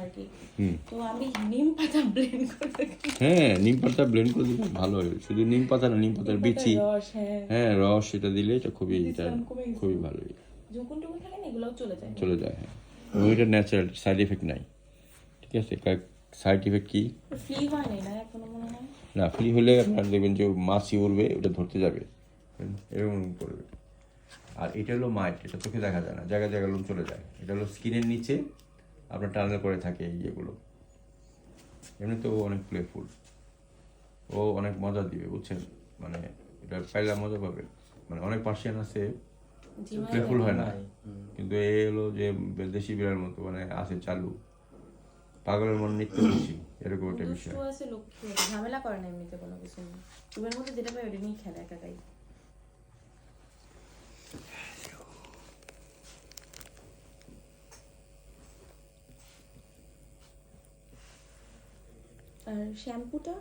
আর কি। তো আমি নিম পাতা ব্লেন্ড করে হ্যাঁ, নিম পাতা ব্লেন্ড করে দিলে ভালো হয়। শুধু নিম পাতা না, নিম পাতার বিচি, রস, হ্যাঁ রস, এটা দিলে এটা খুবই কমে গেছে। খুবই ভালো যখন টুকুন থাকে না এগুলোও চলে যায়। চলে যায়। হ্যাঁ, এবং এটা ন্যাচারাল, সাইড এফেক্ট নাই। ঠিক আছে, সাইড এফেক্ট কি ফ্লি হয় না এখনো মনে হয়। না, ফ্রি হলে আপনার দেখবেন যে মাছি উড়বে, ওটা ধরতে যাবে, এরকম করবে। আর এটা হলো মাইট, এটা চোখে দেখা যায় না, জায়গায় জায়গায় লোম চলে যায়। এটা হলো স্কিনের নিচে আপনার টানেল করে থাকে এই ইয়েগুলো। এমনি তো ও অনেক প্লেফুল, ও অনেক মজা দিবে, বুঝছেন? মানে এটা পাইলে মজা পাবে। মানে অনেক পার্সিয়ান আছে প্লেফুল হয় না, কিন্তু এ হলো যে দেশি বিড়ার মতো, মানে আছে চালু, পাগলের মন নিত্য খুশি, এরকম একটা বিষয়। দুষ্টু আছে, লক্ষ্মী আছে, ঝামেলা করে না এমনিতে কোনো কিছু নেই। রুমের মধ্যে যেটা পাই ওটা নিয়ে খেলে একাই। আর শ্যাম্পুটা